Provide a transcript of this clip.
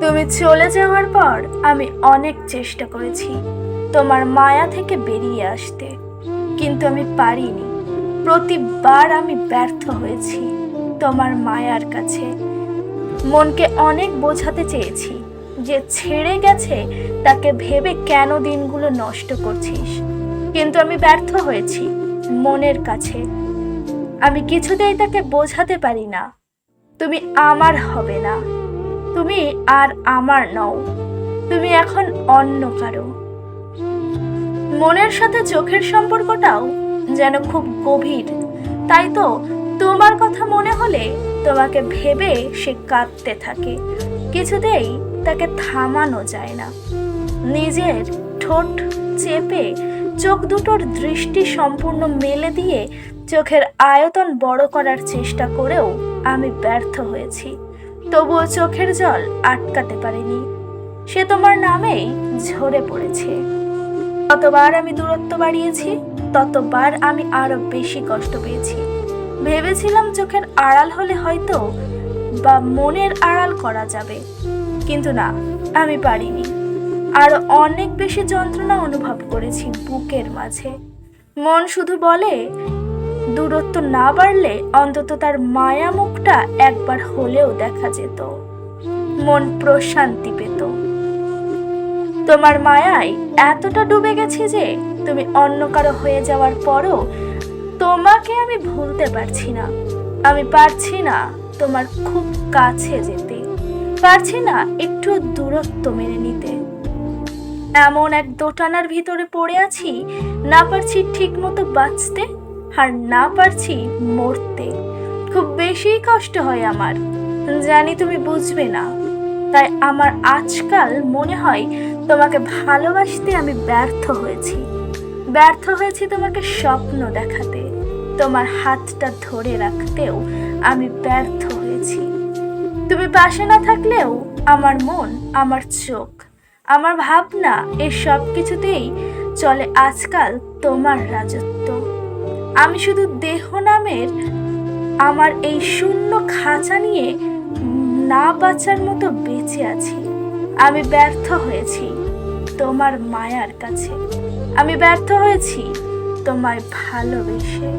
তুমি চলে যাওয়ার পর আমি অনেক চেষ্টা করেছি তোমার মায়া থেকে বেরিয়ে আসতে, কিন্তু আমি পারিনি। প্রতিবার আমি ব্যর্থ হয়েছি তোমার মায়ার কাছে। মনকে অনেক বোঝাতে চেয়েছি যে ছেড়ে গেছে তাকে ভেবে কেন দিনগুলো নষ্ট করছিস, কিন্তু আমি ব্যর্থ হয়েছি মনের কাছে। আমি কিছুতেই তাকে বোঝাতে পারি না তুমি আমার হবে না, তুমি আর আমার নও, তুমি এখন অন্য কারো। মনের সাথে চোখের সম্পর্কটাও যেন খুব গভীর, তাই তো তোমার কথা মনে হলে তোমাকে ভেবে সে কাঁদতে থাকে। কিছুতেই তাকে থামানো যায় না। নিজের ঠোঁট চেপে চোখ দুটোর দৃষ্টি সম্পূর্ণ মেলে দিয়ে চোখের আয়তন বড় করার চেষ্টা করেও আমি ব্যর্থ হয়েছি। তবুও চোখের জল আটকাতে পারিনি, সে তোমার নামেই ঝরে পড়েছে। যতবার আমি দূরত্ব বাড়িয়েছি ততবার আমি আরো বেশি কষ্ট পেয়েছি। ভেবেছিলাম চোখের আড়াল হলে হয়তো বা মনের আড়াল করা যাবে, কিন্তু না, আমি পারিনি। আরো অনেক বেশি যন্ত্রণা অনুভব করেছি বুকের মাঝে। মন শুধু বলে দূরত্ব না বাড়লে অন্তত তার মায়া মুখটা একবার হলেও দেখা যেত, মন প্রশান্তি পেত। তোমার মায়ায় এতটা ডুবে গেছি যে তুমি অন্য কারো হয়ে যাওয়ার পরও তোমাকে আমি ভুলতে পারছি না। আমি পারছি না তোমার খুব কাছে যেতে, পারছি না একটু দূরত্ব মেনে নিতে। এমন এক দোটানার ভিতরে পড়ে আছি, না পারছি ঠিক মতো বাঁচতে আর না পারছি মরতে। খুব বেশি কষ্ট হয় আমার, জানি তুমি বুঝবে না। তাই আমার আজকাল মনে হয় তোমাকে ভালোবাসতে আমি ব্যর্থ হয়েছি। ব্যর্থ হয়েছি তোমাকে স্বপ্ন দেখাতে, তোমার হাতটা ধরে রাখতেও আমি ব্যর্থ হয়েছি। তুমি পাশে না থাকলেও আমার মন, আমার চোখ, আমার ভাবনা, এই সব কিছুতেই চলে আজকাল তোমার রাজত্ব। আমি শুধু দেহ নামের আমার এই শূন্য খাঁচা নিয়ে না বাঁচার মতো বেঁচে আছি। আমি ব্যর্থ হয়েছি তোমার মায়ার কাছে, আমি ব্যর্থ হয়েছি তোমায় ভালোবেসে।